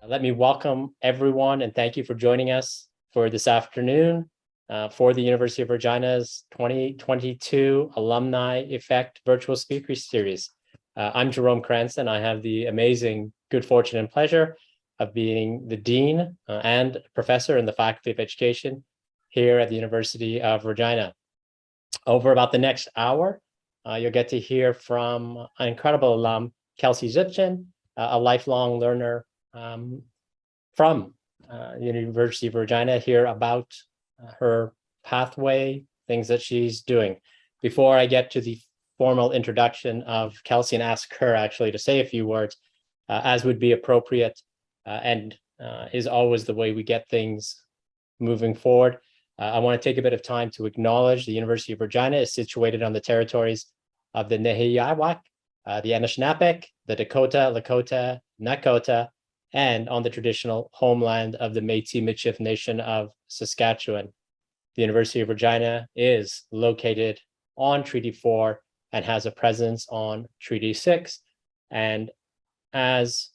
Let me welcome everyone and thank you for joining us for this afternoon for the University of Regina's 2022 Alumni Effect Virtual Speaker Series. I'm Jerome Cranston. I have the amazing good fortune and pleasure of being the Dean and Professor in the Faculty of Education here at the University of Regina. Over about the next hour, you'll get to hear from an incredible alum, Kelsey Zipchen, a lifelong learner from University of Regina, hear about her pathway, things that she's doing. Before I get to the formal introduction of Kelsey and ask her actually to say a few words, as would be appropriate and is always the way we get things moving forward. I want to take a bit of time to acknowledge the University of Regina is situated on the territories of the Nehiyahuak, the Anishinaabeg, the Dakota, Lakota, Nakota, and on the traditional homeland of the Métis Nation of Saskatchewan. The University of Regina is located on Treaty 4 and has a presence on Treaty 6. And as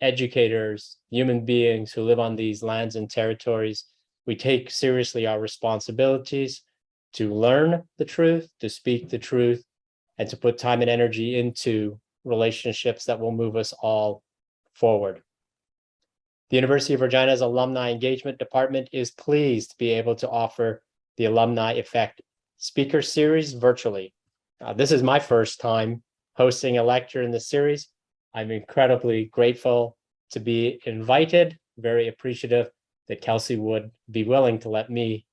educators, human beings who live on these lands and territories, we take seriously our responsibilities to learn the truth, to speak the truth, and to put time and energy into relationships that will move us all forward. The University of Regina's Alumni Engagement Department is pleased to be able to offer the Alumni Effect Speaker Series virtually. This is my first time hosting a lecture in this series. I'm incredibly grateful to be invited, very appreciative that Kelsey would be willing to let me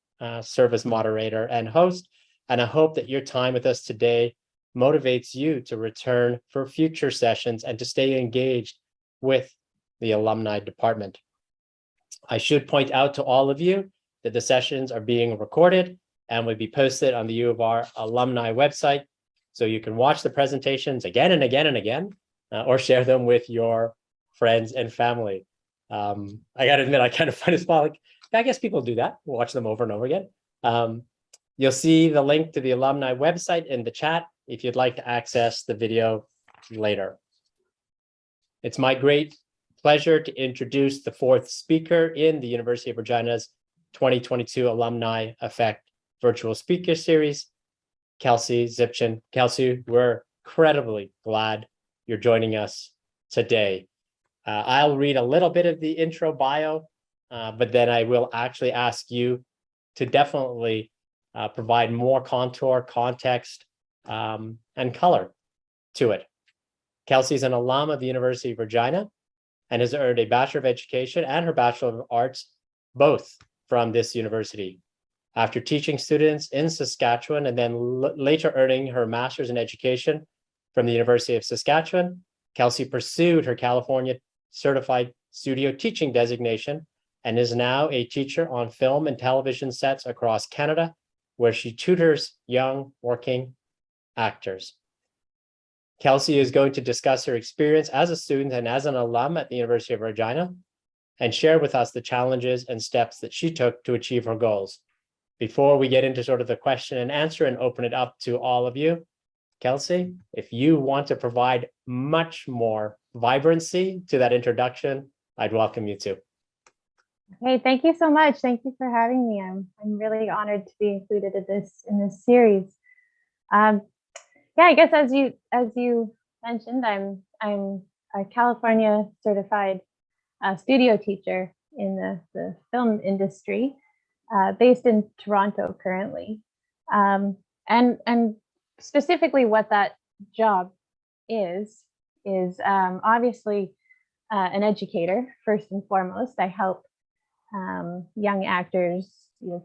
serve as moderator and host. And I hope that your time with us today motivates you to return for future sessions and to stay engaged with the alumni department. I should point out to all of you that the sessions are being recorded and will be posted on the U of R alumni website, so you can watch the presentations again and again and again, or share them with your friends and family. I gotta admit, I kind of find it small. Like, I guess people do that, watch them over and over again. You'll see the link to the alumni website in the chat if you'd like to access the video later. It's my great pleasure to introduce the fourth speaker in the University of Regina's 2022 Alumni Effect Virtual Speaker Series, Kelsey Zipchen. Kelsey, we're incredibly glad you're joining us today. I'll read a little bit of the intro bio, but then I will actually ask you to definitely provide more contour, context, and color to it. Kelsey is an alum of the University of Regina and has earned a Bachelor of Education and her Bachelor of Arts, both from this university. After teaching students in Saskatchewan and then later earning her Master's in Education from the University of Saskatchewan, Kelsey pursued her California Certified Studio Teaching designation and is now a teacher on film and television sets across Canada, where she tutors young working actors. Kelsey is going to discuss her experience as a student and as an alum at the University of Regina and share with us the challenges and steps that she took to achieve her goals. Before we get into sort of the question and answer and open it up to all of you, Kelsey, if you want to provide much more vibrancy to that introduction, I'd welcome you to. Hey, thank you so much. Thank you for having me. I'm really honored to be included in this series. Yeah, I guess as you mentioned, I'm a California certified studio teacher in the film industry, based in Toronto currently, and specifically what that job is obviously an educator first and foremost. I help young actors,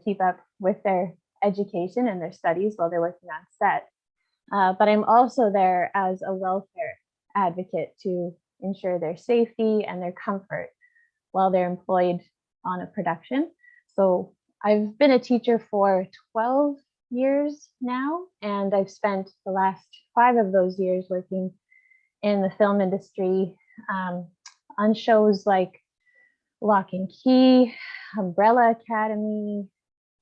keep up with their education and their studies while they're working on set. But I'm also there as a welfare advocate to ensure their safety and their comfort while they're employed on a production. So I've been a teacher for 12 years now, and I've spent the last 5 of those years working in the film industry on shows like Lock and Key, Umbrella Academy,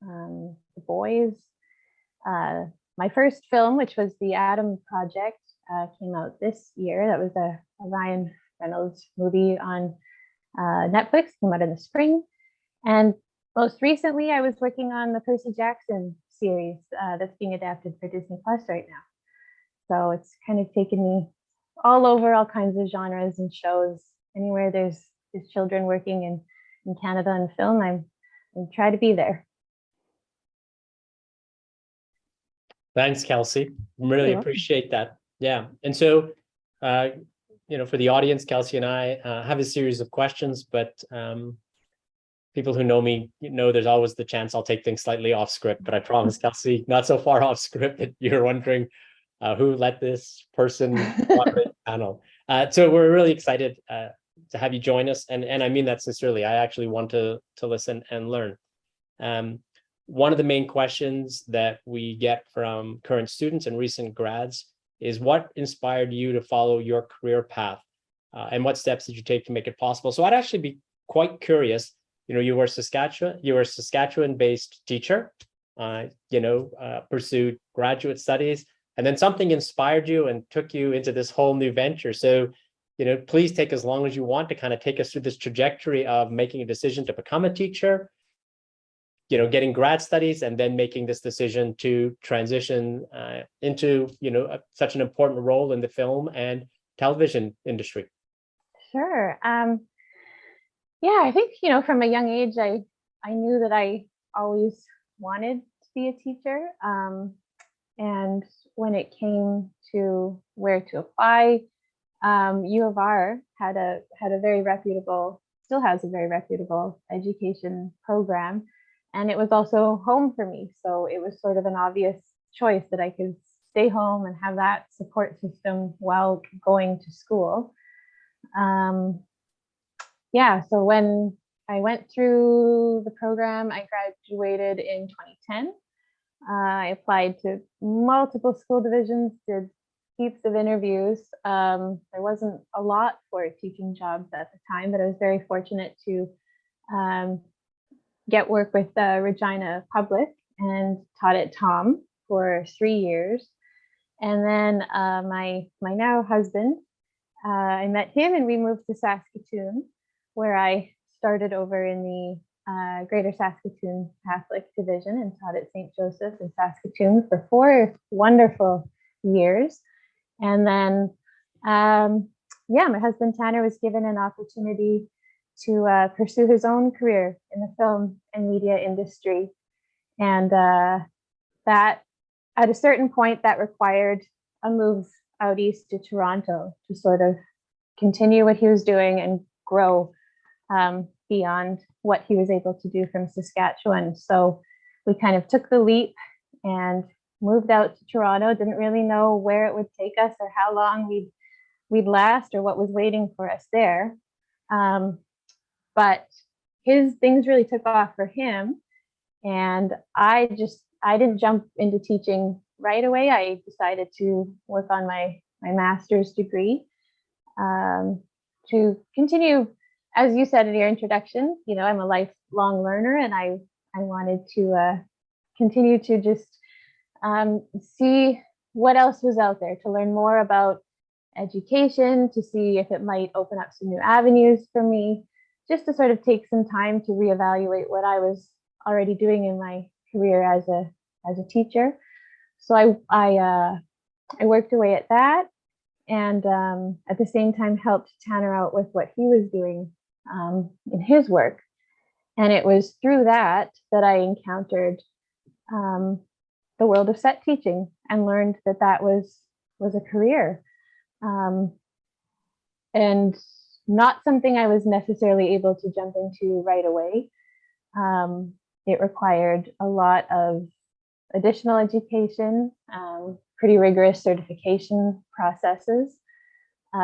The Boys. My first film, which was the Adam Project, came out this year. That was a Ryan Reynolds movie on Netflix, came out in the spring. And most recently, I was working on the Percy Jackson series that's being adapted for Disney Plus right now. So it's kind of taken me all over all kinds of genres and shows. Anywhere there's children working in Canada in film, I try to be there. Thanks, Kelsey. Really appreciate that. Yeah. And so, for the audience, Kelsey and I have a series of questions, but people who know me know there's always the chance I'll take things slightly off script, but I promise, Kelsey, not so far off script that you're wondering who let this person on the panel. So we're really excited to have you join us. And I mean that sincerely. I actually want to listen and learn. One of the main questions that we get from current students and recent grads is what inspired you to follow your career path, and what steps did you take to make it possible? So I'd actually be quite curious. You were a Saskatchewan-based teacher, pursued graduate studies, and then something inspired you and took you into this whole new venture. So, please take as long as you want to kind of take us through this trajectory of making a decision to become a teacher, getting grad studies, and then making this decision to transition into, such an important role in the film and television industry. Sure. Yeah, I think, from a young age, I knew that I always wanted to be a teacher. And when it came to where to apply, U of R had a very reputable, still has a very reputable education program. And it was also home for me. So it was sort of an obvious choice that I could stay home and have that support system while going to school. So when I went through the program, I graduated in 2010. I applied to multiple school divisions, did heaps of interviews. There wasn't a lot for teaching jobs at the time, but I was very fortunate to get work with Regina Public and taught at Tom for 3 years. And then my now husband, I met him and we moved to Saskatoon, where I started over in the Greater Saskatoon Catholic Division and taught at St. Joseph in Saskatoon for 4 wonderful years. And then, my husband Tanner was given an opportunity to pursue his own career in the film and media industry. And that at a certain point that required a move out east to Toronto to sort of continue what he was doing and grow beyond what he was able to do from Saskatchewan. So we kind of took the leap and moved out to Toronto. Didn't really know where it would take us or how long we'd last or what was waiting for us there. But his things really took off for him. And I didn't jump into teaching right away. I decided to work on my master's degree to continue, as you said in your introduction, I'm a lifelong learner, and I wanted to continue to just see what else was out there, to learn more about education, to see if it might open up some new avenues for me, just to sort of take some time to reevaluate what I was already doing in my career as a teacher. So I worked away at that, and at the same time helped Tanner out with what he was doing in his work. And it was through that I encountered the world of set teaching and learned that was a career, and not something I was necessarily able to jump into right away. It required a lot of additional education, pretty rigorous certification processes,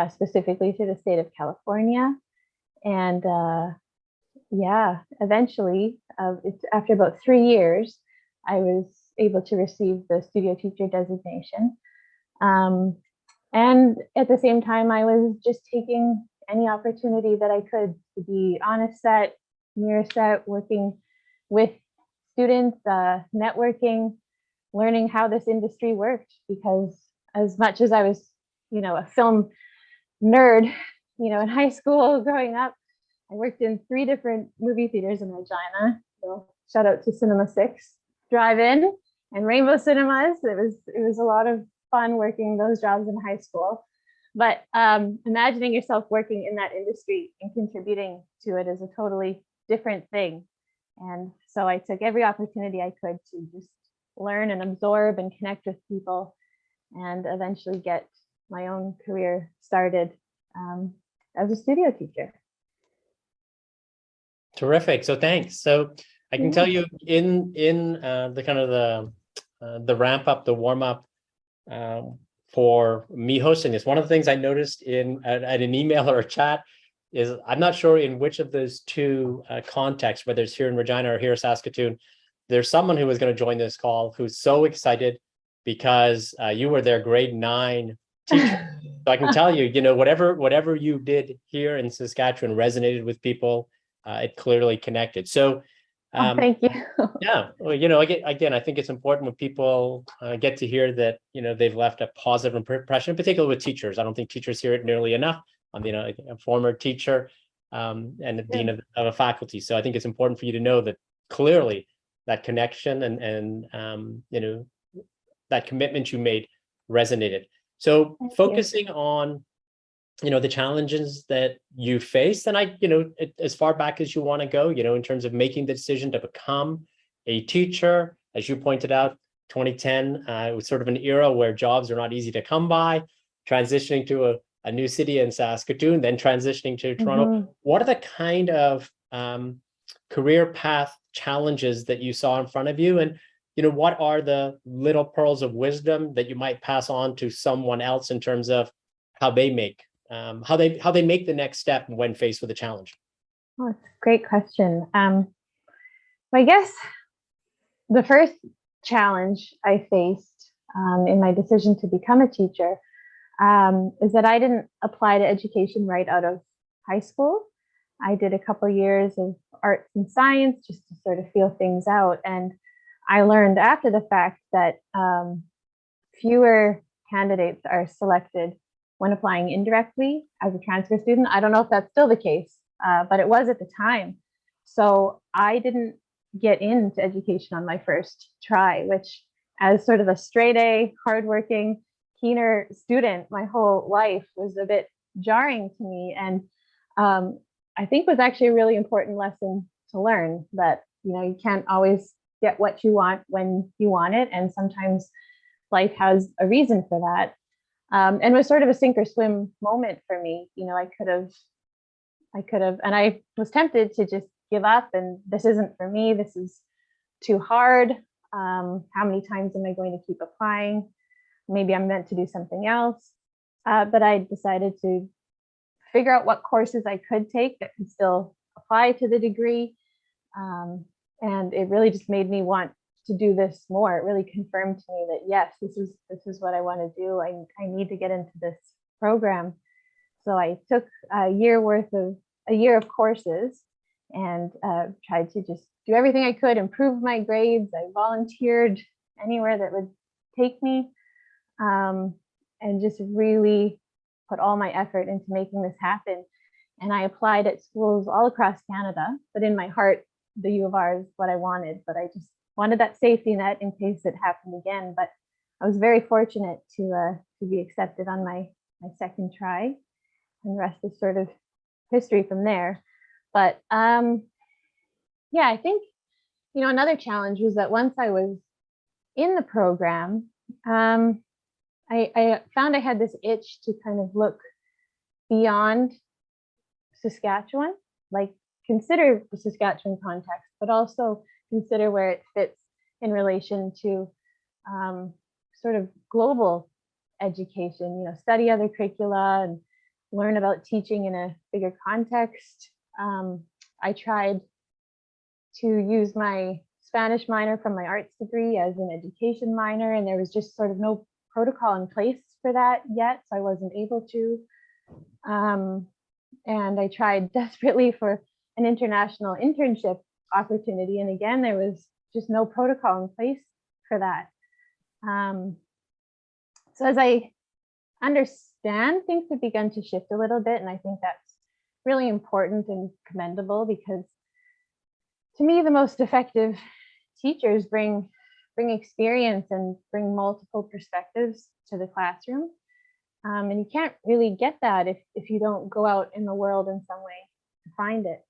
specifically through the state of California. And eventually, after about 3 years, I was able to receive the studio teacher designation. And at the same time, I was just taking any opportunity that I could to be on a set, near a set, working with students, networking, learning how this industry worked. Because as much as I was, a film nerd, in high school growing up, I worked in 3 different movie theaters in Regina. So shout out to Cinema 6, Drive-In, and Rainbow Cinemas. It was a lot of fun working those jobs in high school. But imagining yourself working in that industry and contributing to it is a totally different thing. And so I took every opportunity I could to just learn and absorb and connect with people, and eventually get my own career started as a studio teacher. Terrific. So thanks. So I can tell you in the kind of the ramp up, the warm up for me hosting this, one of the things I noticed at an email or a chat is I'm not sure in which of those 2 contexts, whether it's here in Regina or here in Saskatoon, there's someone who was going to join this call who's so excited because you were their grade 9 teacher. So I can tell you, whatever you did here in Saskatchewan resonated with people. It clearly connected. So thank you. yeah, well, again, I think it's important when people get to hear that, they've left a positive impression, particularly with teachers. I don't think teachers hear it nearly enough. I'm, a former teacher and the dean of a faculty. So I think it's important for you to know that clearly that connection and that commitment you made resonated. So focusing on, the challenges that you faced, and as far back as you want to go, in terms of making the decision to become a teacher, as you pointed out, 2010, it was sort of an era where jobs are not easy to come by, transitioning to a new city in Saskatoon, then transitioning to Toronto. What are the kind of career path challenges that you saw in front of you? And, what are the little pearls of wisdom that you might pass on to someone else in terms of how they make the next step when faced with a challenge? Oh, it's a great question. I guess the first challenge I faced in my decision to become a teacher is that I didn't apply to education right out of high school. I did a couple years of arts and science just to sort of feel things out. And I learned after the fact that fewer candidates are selected when applying indirectly as a transfer student. I don't know if that's still the case, but it was at the time. So I didn't get into education on my first try, which, as sort of a straight A, hardworking, keener student, my whole life was a bit jarring to me. And I think was actually a really important lesson to learn, that, you can't always get what you want when you want it. And sometimes life has a reason for that. And it was sort of a sink or swim moment for me. I could have, and I was tempted to just give up and this isn't for me. This is too hard. How many times am I going to keep applying? Maybe I'm meant to do something else. But I decided to figure out what courses I could take that could still apply to the degree. And it really just made me want to do this more. It really confirmed to me that, yes, this is what I want to do. I need to get into this program. So I took a year of courses and tried to just do everything I could, improve my grades. I volunteered anywhere that would take me, and just really put all my effort into making this happen. And I applied at schools all across Canada, but in my heart, the U of R is what I wanted, but I just wanted that safety net in case it happened again. But I was very fortunate to be accepted on my second try, and the rest is sort of history from there. But yeah, I think, another challenge was that once I was in the program, I found I had this itch to kind of look beyond Saskatchewan, like consider the Saskatchewan context, but also consider where it fits in relation to sort of global education, study other curricula and learn about teaching in a bigger context. I tried to use my Spanish minor from my arts degree as an education minor, and there was just sort of no protocol in place for that yet, so I wasn't able to. And I tried desperately for an international internship opportunity, and again, there was just no protocol in place for that. So as I understand, things have begun to shift a little bit, and I think that's really important and commendable, because to me, the most effective teachers bring experience and bring multiple perspectives to the classroom. And you can't really get that if you don't go out in the world in some way to find it.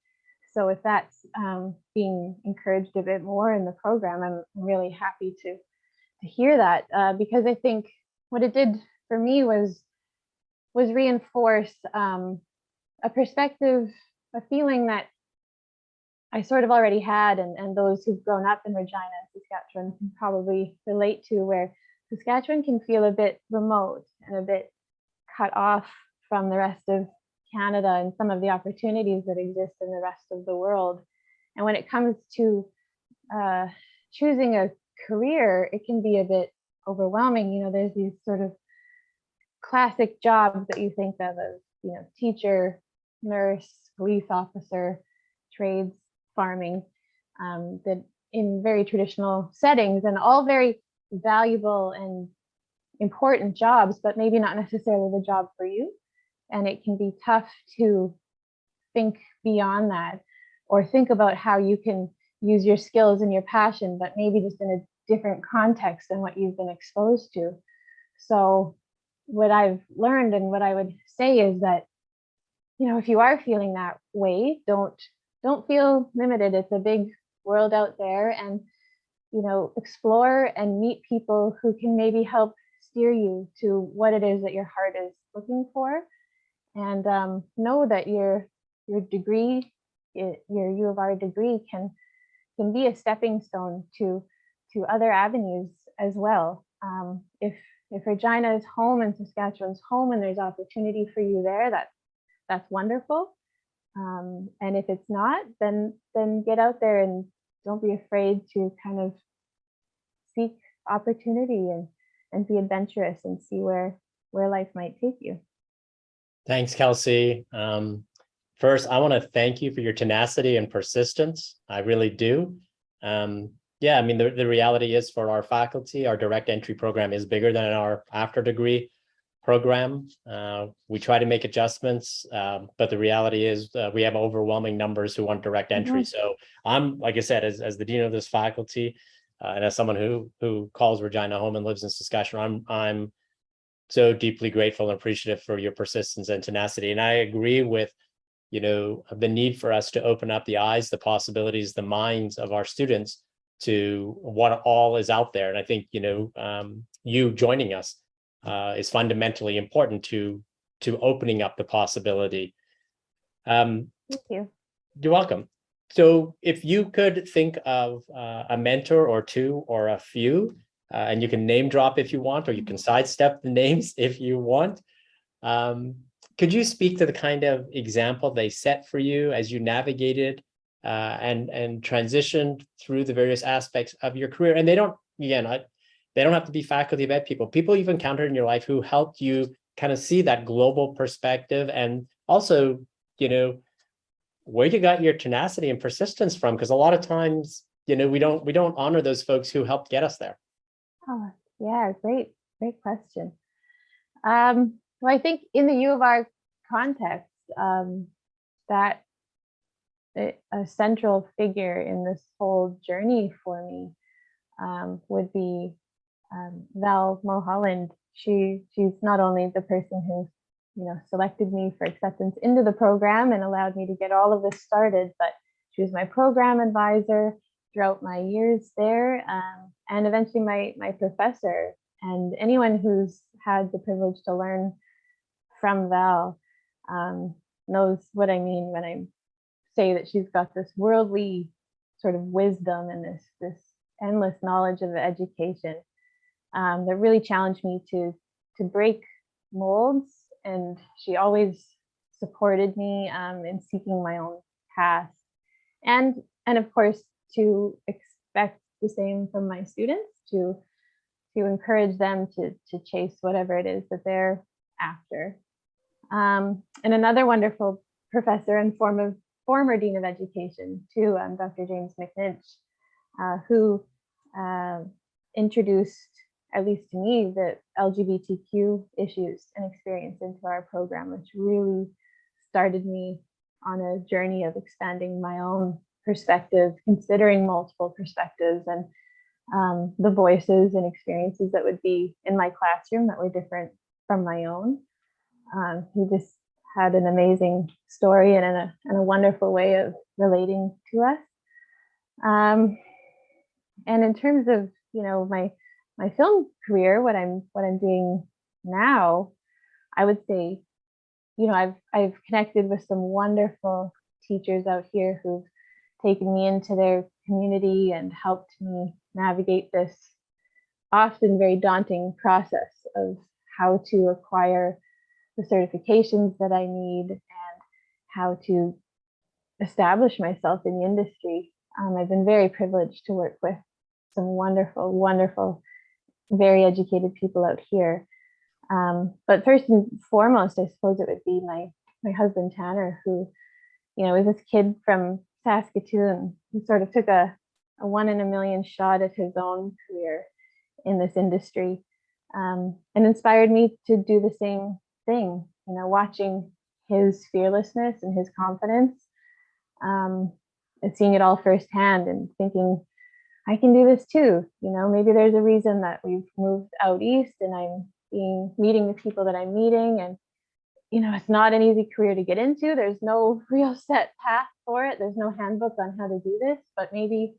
So if that's being encouraged a bit more in the program, I'm really happy to hear that, because I think what it did for me was reinforce a perspective, a feeling that I sort of already had, and those who've grown up in Regina and Saskatchewan can probably relate to, where Saskatchewan can feel a bit remote and a bit cut off from the rest of Canada and some of the opportunities that exist in the rest of the world. And when it comes to choosing a career, it can be a bit overwhelming. You know, there's these sort of classic jobs that you think of as, you know, teacher, nurse, police officer, trades, farming, that in very traditional settings, and all very valuable and important jobs, but maybe not necessarily the job for you. And it can be tough to think beyond that, or think about how you can use your skills and your passion, but maybe just in a different context than what you've been exposed to. So what I've learned and what I would say is that, you know, if you are feeling that way, don't feel limited. It's a big world out there, and, you know, explore and meet people who can maybe help steer you to what it is that your heart is looking for. And know that your degree, your U of R degree, can be a stepping stone to other avenues as well. If Regina is home and Saskatchewan's home and there's opportunity for you there, that's wonderful. And if it's not, then get out there and don't be afraid to kind of seek opportunity and be adventurous and see where life might take you. Thanks, Kelsey. First, I want to thank you for your tenacity and persistence. I really do. Yeah, I mean, the reality is, for our faculty, our direct entry program is bigger than our after degree program. We try to make adjustments, but the reality is we have overwhelming numbers who want direct entry. So I'm, like I said, as the dean of this faculty, and as someone who calls Regina home and lives in Saskatchewan, I'm so deeply grateful and appreciative for your persistence and tenacity. And I agree with, you know, the need for us to open up the eyes, the possibilities, the minds of our students to what all is out there. And I think, you know, you joining us is fundamentally important to opening up the possibility. Thank you. You're welcome. So if you could think of a mentor or two or a few, and you can name drop if you want, or you can sidestep the names if you want. Could you speak to the kind of example they set for you as you navigated and transitioned through the various aspects of your career? And they don't, again, they don't have to be faculty of ed people you've encountered in your life who helped you kind of see that global perspective, and also, you know, where you got your tenacity and persistence from, because a lot of times, you know, we don't honor those folks who helped get us there. Oh, yeah, great question. Well, I think in the U of R context, that a central figure in this whole journey for me would be Val Mulholland. She's not only the person who, you know, selected me for acceptance into the program and allowed me to get all of this started, but she was my program advisor throughout my years there, and eventually my professor. And anyone who's had the privilege to learn from Val knows what I mean when I say that she's got this worldly sort of wisdom and this endless knowledge of education that really challenged me to break molds. And she always supported me in seeking my own path, and of course to expect the same from my students, to encourage them to chase whatever it is that they're after. And another wonderful professor and former dean of education too, Dr. James McNinch, who introduced, at least to me, the LGBTQ issues and experience into our program, which really started me on a journey of expanding my own perspective, considering multiple perspectives and the voices and experiences that would be in my classroom that were different from my own. He just had an amazing story and a wonderful way of relating to us. And in terms of, you know, my film career, what I'm doing now, I would say, you know, I've connected with some wonderful teachers out here who've taken me into their community and helped me navigate this often very daunting process of how to acquire the certifications that I need and how to establish myself in the industry. I've been very privileged to work with some wonderful, wonderful, very educated people out here. But first and foremost, I suppose it would be my husband, Tanner, who, you know, is this kid from Saskatoon who sort of took a 1 in a million shot at his own career in this industry, and inspired me to do the same thing, you know, watching his fearlessness and his confidence, and seeing it all firsthand and thinking, I can do this too. You know, maybe there's a reason that we've moved out east and I'm meeting the people that I'm meeting. And, you know, it's not an easy career to get into. There's no real set path for it. There's no handbook on how to do this, but maybe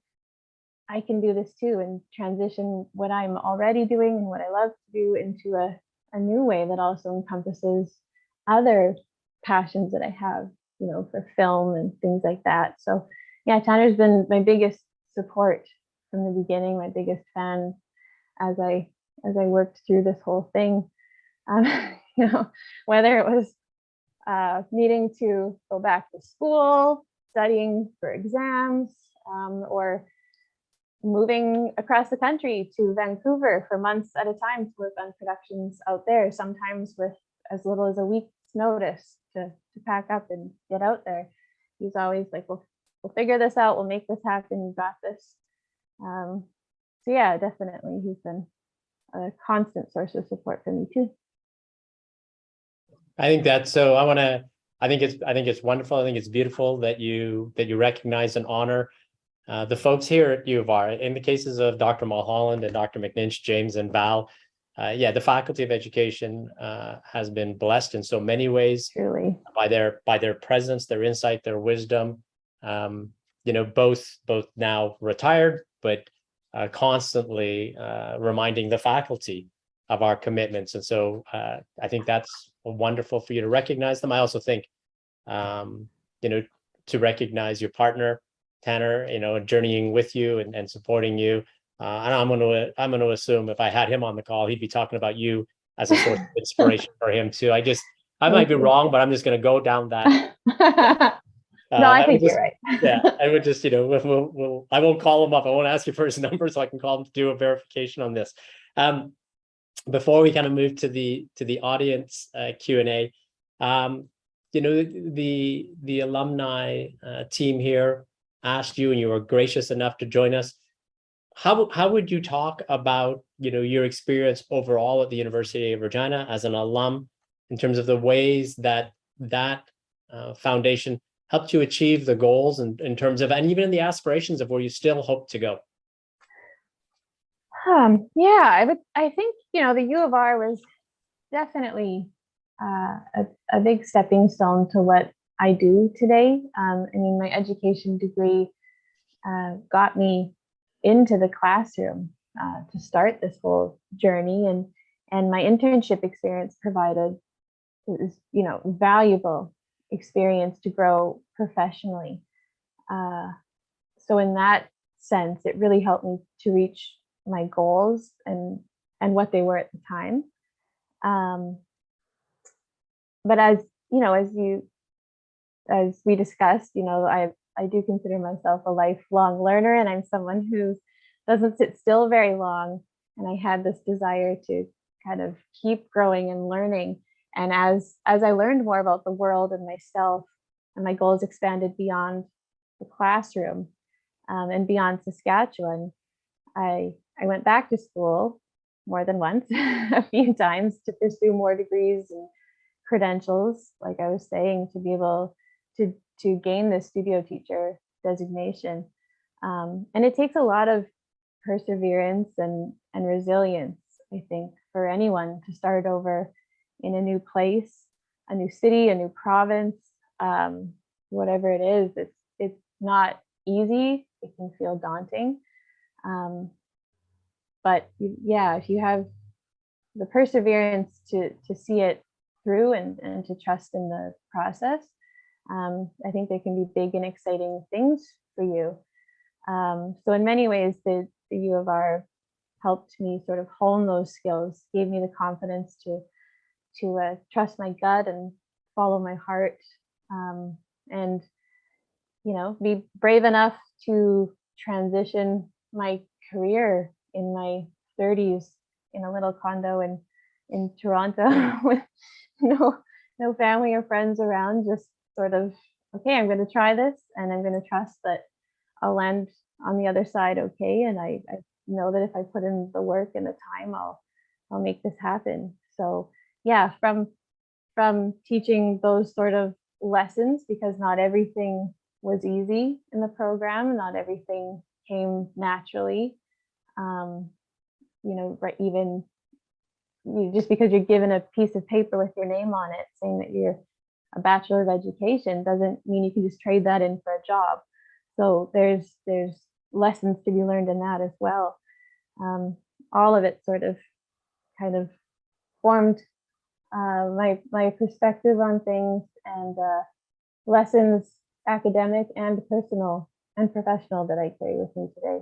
I can do this too and transition what I'm already doing and what I love to do into a new way that also encompasses other passions that I have, you know, for film and things like that. So yeah, Tanner's been my biggest support from the beginning, my biggest fan as I worked through this whole thing. You know, whether it was needing to go back to school, studying for exams, or moving across the country to Vancouver for months at a time to work on productions out there, sometimes with as little as a week's notice to pack up and get out there. He's always like, we'll figure this out, we'll make this happen, you got this. So yeah, definitely he's been a constant source of support for me too. I think that's so. I think it's wonderful. I think it's beautiful that you recognize and honor the folks here at U of R. In the cases of Dr. Mulholland and Dr. McNinch, James and Val, the Faculty of Education has been blessed in so many ways. Truly. By their presence, their insight, their wisdom. You know, both now retired, but constantly reminding the faculty of our commitments. And so I think that's wonderful for you to recognize them. I also think, you know, to recognize your partner, Tanner, you know, journeying with you and supporting you. And I'm going to assume if I had him on the call, he'd be talking about you as a source of inspiration for him too. I might be wrong, but I'm just going to go down that. No, I think you're right. Yeah, I would just, you know, I won't call him up. I won't ask you for his number so I can call him to do a verification on this. Before we kind of move to the audience Q&A, you know, the alumni team here asked you, and you were gracious enough to join us. How would you talk about, you know, your experience overall at the University of Regina as an alum, in terms of the ways that foundation helped you achieve the goals and in terms of, and even in the aspirations of where you still hope to go? Yeah, I think, you know, the U of R was definitely a big stepping stone to what I do today. I mean, my education degree got me into the classroom to start this whole journey, and my internship experience provided, it was, you know, valuable experience to grow professionally. So in that sense, it really helped me to reach my goals and what they were at the time. But as you know, as we discussed, you know, I do consider myself a lifelong learner, and I'm someone who doesn't sit still very long. And I had this desire to kind of keep growing and learning. And as I learned more about the world and myself, and my goals expanded beyond the classroom and beyond Saskatchewan, I went back to school more than once, a few times, to pursue more degrees and credentials, like I was saying, to be able to to gain this studio teacher designation. And it takes a lot of perseverance and resilience, I think, for anyone to start over in a new place, a new city, a new province, whatever it is. It's not easy. It can feel daunting. But yeah, if you have the perseverance to see it through and to trust in the process, I think there can be big and exciting things for you. So in many ways, the U of R helped me sort of hone those skills, gave me the confidence to trust my gut and follow my heart, and be brave enough to transition my career in my 30s in a little condo in Toronto with no family or friends around, just sort of, okay, I'm going to try this and I'm going to trust that I'll land on the other side okay, and I know that if I put in the work and the time, I'll make this happen. So yeah, from teaching those sort of lessons, because not everything was easy in the program, not everything came naturally. Right, even just because you're given a piece of paper with your name on it saying that you're a Bachelor of Education doesn't mean you can just trade that in for a job. So there's lessons to be learned in that as well. All of it sort of kind of formed my perspective on things, and lessons, academic and personal and professional, that I carry with me today.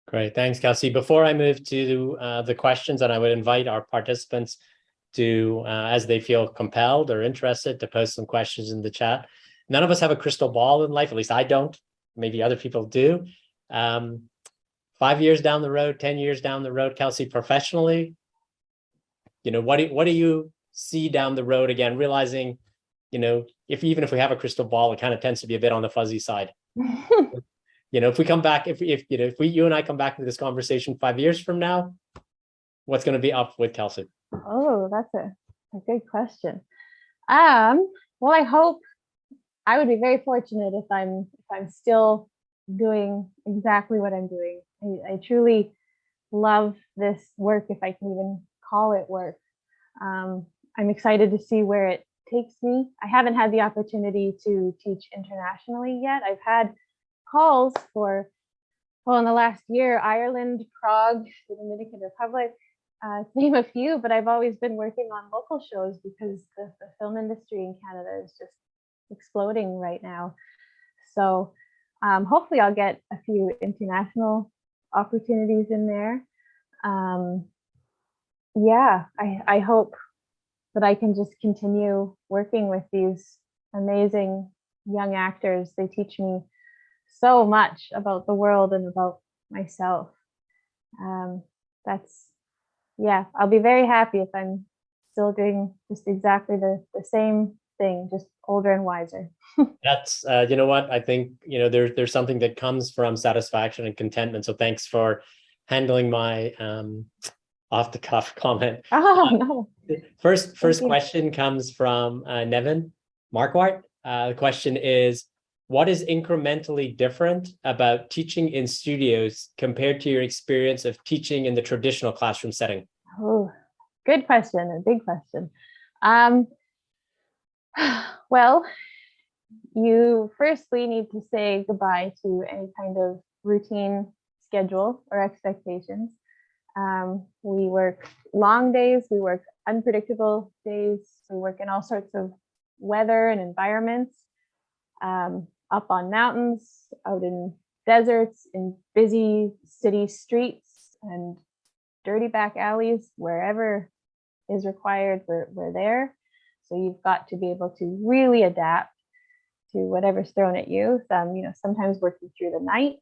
Great. Thanks, Kelsey. Before I move to the questions, and I would invite our participants to, as they feel compelled or interested, to post some questions in the chat. None of us have a crystal ball in life, at least I don't. Maybe other people do. 5 years down the road, 10 years down the road, Kelsey, professionally, what do you see down the road? Again, realizing, even if we have a crystal ball, it kind of tends to be a bit on the fuzzy side. If we come back, if you and I come back to this conversation 5 years from now, what's going to be up with Kelsey? Oh, that's a good question. Well, I hope I would be very fortunate if I'm still doing exactly what I'm doing. I truly love this work, if I can even call it work. I'm excited to see where it takes me. I haven't had the opportunity to teach internationally yet. I've had calls for, in the last year, Ireland, Prague, the Dominican Republic, to name a few, but I've always been working on local shows because the film industry in Canada is just exploding right now. So hopefully I'll get a few international opportunities in there. I hope that I can just continue working with these amazing young actors. They teach me so much about the world and about myself. I'll be very happy if I'm still doing just exactly the same thing, just older and wiser. That's, what I think, there's something that comes from satisfaction and contentment. So thanks for handling my off the cuff comment. Oh, no. First question comes from Nevin Marquardt. The question is, what is incrementally different about teaching in studios compared to your experience of teaching in the traditional classroom setting? Oh, good question, a big question. Well, you firstly need to say goodbye to any kind of routine schedule or expectations. We work long days, we work unpredictable days, we work in all sorts of weather and environments, up on mountains, out in deserts, in busy city streets and dirty back alleys. Wherever is required, we're there. So you've got to be able to really adapt to whatever's thrown at you. Sometimes working through the night.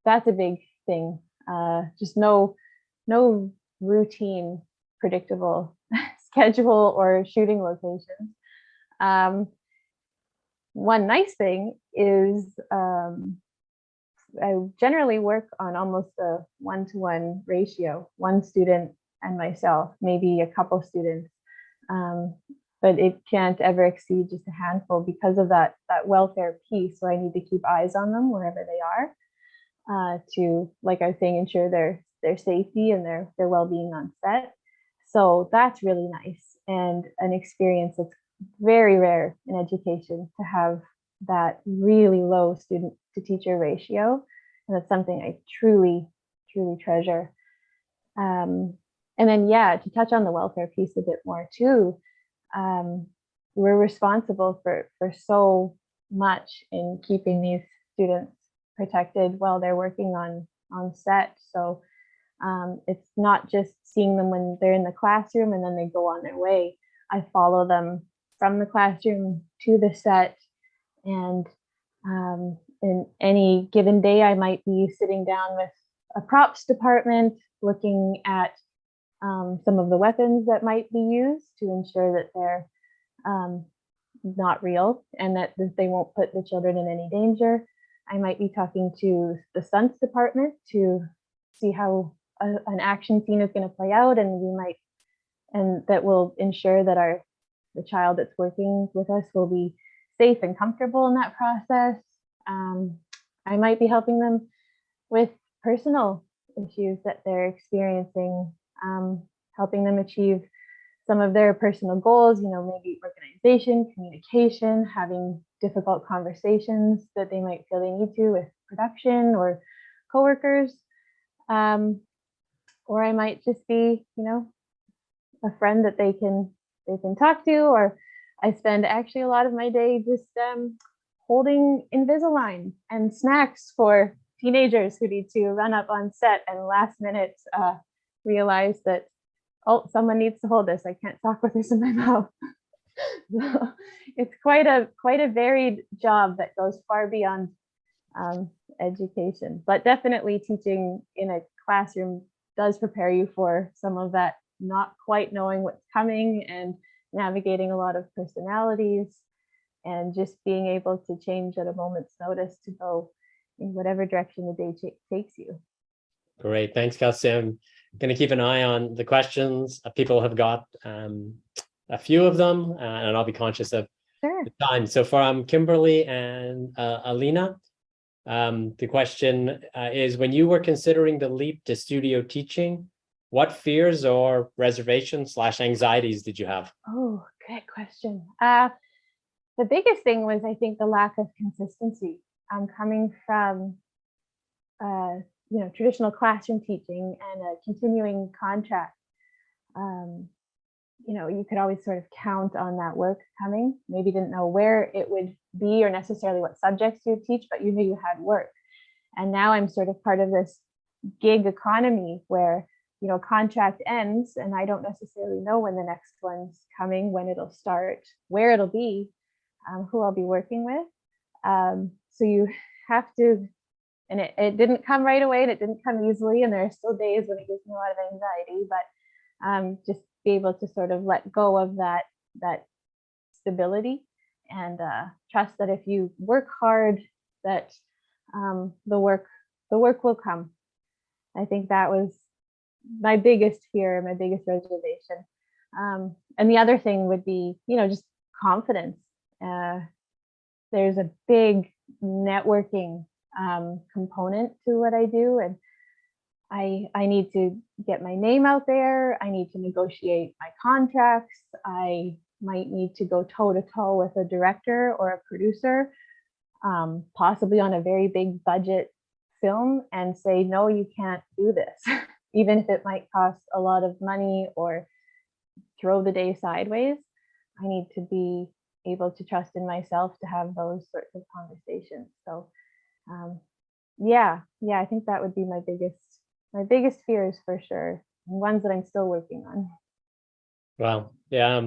That's a big thing. Just no routine, predictable schedule or shooting locations. One nice thing is I generally work on almost a 1-to-1 ratio, one student and myself, maybe a couple students. but it can't ever exceed just a handful because of that welfare piece where I need to keep eyes on them wherever they are, to, like I was saying, ensure their safety and their well-being on set. So that's really nice, and an experience that's very rare in education, to have that really low student to teacher ratio. And that's something I truly, truly treasure. And then, yeah, to touch on the welfare piece a bit more too, we're responsible for so much in keeping these students protected while they're working on set. So it's not just seeing them when they're in the classroom and then they go on their way. I follow them from the classroom to the set, and in any given day, I might be sitting down with a props department looking at some of the weapons that might be used to ensure that they're not real and that they won't put the children in any danger. I might be talking to the stunts department to see how an action scene is going to play out, and that will ensure that the child that's working with us will be safe and comfortable in that process. I might be helping them with personal issues that they're experiencing, helping them achieve some of their personal goals, maybe organization, communication, having difficult conversations that they might feel they need to with production or coworkers. Or I might just be, a friend that they can talk to, or I spend actually a lot of my day just holding Invisalign and snacks for teenagers who need to run up on set and last minute realize that, oh, someone needs to hold this. I can't talk with this in my mouth. So it's quite a varied job that goes far beyond education, but definitely teaching in a classroom does prepare you for some of that not quite knowing what's coming and navigating a lot of personalities and just being able to change at a moment's notice to go in whatever direction the day takes you. Great. Thanks, Kelsey. I'm going to keep an eye on the questions. People have got a few of them, and I'll be conscious of the time. So from Kimberly and Alina, the question is, when you were considering the leap to studio teaching, what fears or reservations / anxieties did you have? Oh, good question. The biggest thing was, I think, the lack of consistency. I'm coming from, traditional classroom teaching and a continuing contract. You could always sort of count on that work coming. Maybe didn't know where it would be or necessarily what subjects you would teach, but you knew you had work. And now I'm sort of part of this gig economy where, contract ends and I don't necessarily know when the next one's coming, when it'll start, where it'll be, who I'll be working with. So you have to, and it didn't come right away and it didn't come easily. And there are still days when it gives me a lot of anxiety, but just be able to sort of let go of that stability and trust that if you work hard, that the work will come. I think that was my biggest fear, my biggest reservation. And the other thing would be, just confidence. There's a big networking component to what I do, and I need to get my name out there. I need to negotiate my contracts. I might need to go toe to toe with a director or a producer, possibly on a very big budget film, and say, no, you can't do this, even if it might cost a lot of money or throw the day sideways. I need to be able to trust in myself to have those sorts of conversations. So I think that would be my biggest fears for sure, and ones that I'm still working on. Wow. Yeah.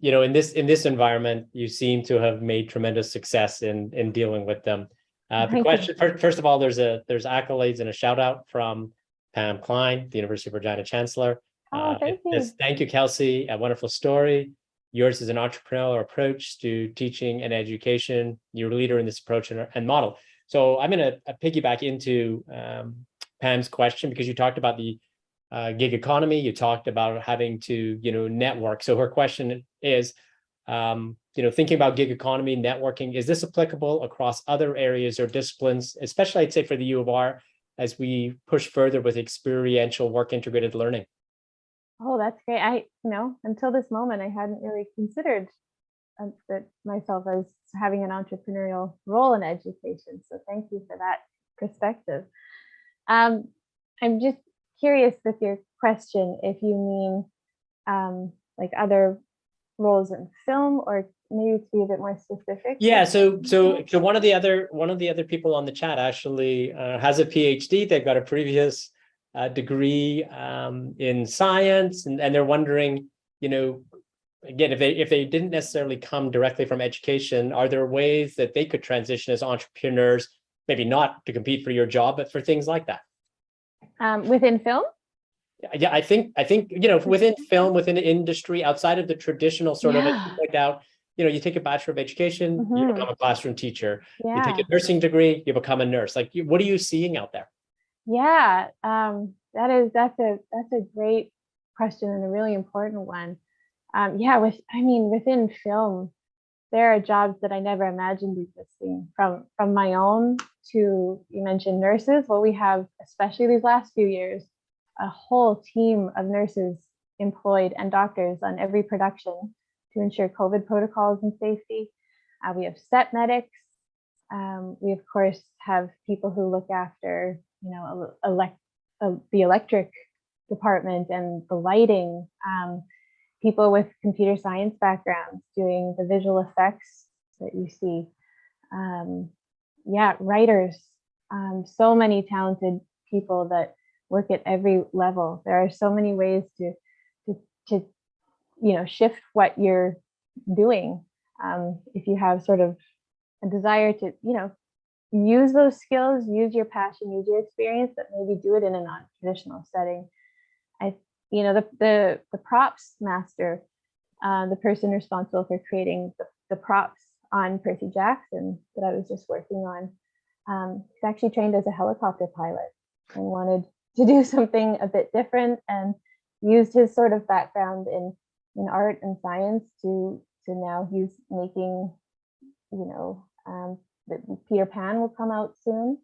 In this environment, you seem to have made tremendous success in dealing with them. The question, first of all, there's accolades and a shout out from Pam Klein, the University of Regina Chancellor. Thank you. Thank you, Kelsey. A wonderful story. Yours is an entrepreneurial approach to teaching and education. You're a leader in this approach and model. So I'm going to piggyback into Pam's question, because you talked about the gig economy. You talked about having to, network. So her question is, thinking about gig economy, networking, is this applicable across other areas or disciplines, especially I'd say for the U of R, as we push further with experiential work integrated learning? Oh, that's great. Until this moment, I hadn't really considered that myself as having an entrepreneurial role in education. So thank you for that perspective. I'm just curious with your question if you mean like other roles in film, or maybe to be a bit more specific. Yeah, so one of the other people on the chat actually has a PhD. They've got a previous degree in science, and they're wondering, again, if they didn't necessarily come directly from education, are there ways that they could transition as entrepreneurs, maybe not to compete for your job, but for things like that? Within film? Yeah, I think within film, within the industry, outside of the traditional sort of, as you point out, you take a Bachelor of Education, you become a classroom teacher. You take a nursing degree, you become a nurse. Like, what are you seeing out there? Yeah, that's a great question and a really important one. Within film, there are jobs that I never imagined existing, from my own to, you mentioned nurses. Well, we have, especially these last few years, a whole team of nurses employed and doctors on every production to ensure COVID protocols and safety. We have set medics. We of course have people who look after, the electric department and the lighting. People with computer science backgrounds doing the visual effects that you see. Writers. So many talented people that work at every level. There are so many ways to shift what you're doing. If you have sort of a desire to, use those skills, use your passion, use your experience, but maybe do it in a non-traditional setting. The props master, the person responsible for creating the props on Percy Jackson that I was just working on, he's actually trained as a helicopter pilot and wanted to do something a bit different, and used his sort of background in art and science to now he's making, Peter Pan will come out soon.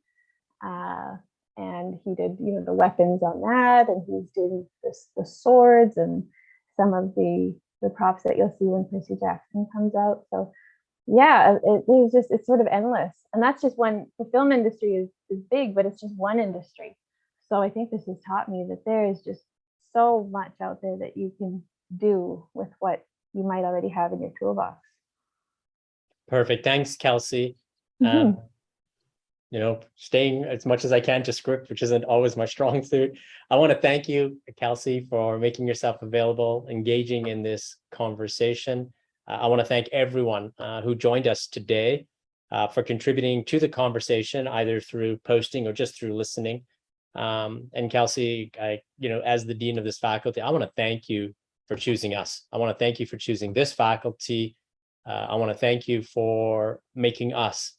And he did, the weapons on that, and he's doing the swords and some of the props that you'll see when Percy Jackson comes out. So yeah, it's sort of endless. And that's just one. The film industry is big, but it's just one industry. So I think this has taught me that there is just so much out there that you can do with what you might already have in your toolbox. Perfect. Thanks, Kelsey. Staying as much as I can to script, which isn't always my strong suit. I want to thank you, Kelsey, for making yourself available, engaging in this conversation. I want to thank everyone who joined us today for contributing to the conversation, either through posting or just through listening. And Kelsey, as the dean of this faculty, I want to thank you for choosing us. I want to thank you for choosing this faculty. I want to thank you for making us,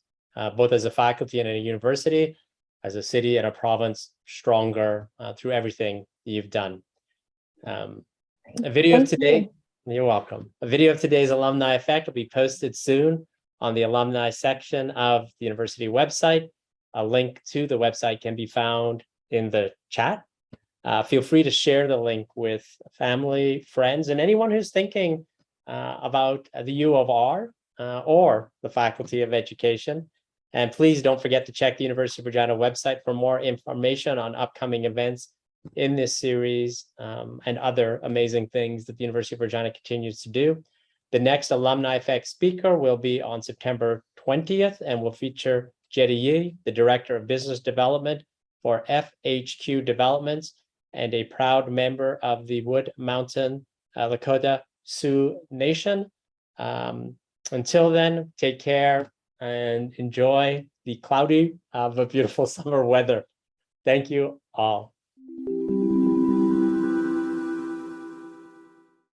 both as a faculty and a university, as a city and a province, stronger through everything you've done. A video of today, you're welcome. A video of today's Alumni Effect will be posted soon on the alumni section of the university website. A link to the website can be found in the chat. Feel free to share the link with family, friends, and anyone who's thinking about the U of R or the Faculty of Education. And please don't forget to check the University of Regina website for more information on upcoming events in this series and other amazing things that the University of Regina continues to do. The next Alumni Effect speaker will be on September 20th and will feature Jetty Yi, the Director of Business Development for FHQ Developments and a proud member of the Wood Mountain Lakota Sioux Nation. Until then, take care and enjoy the cloudy but beautiful summer weather. Thank you all.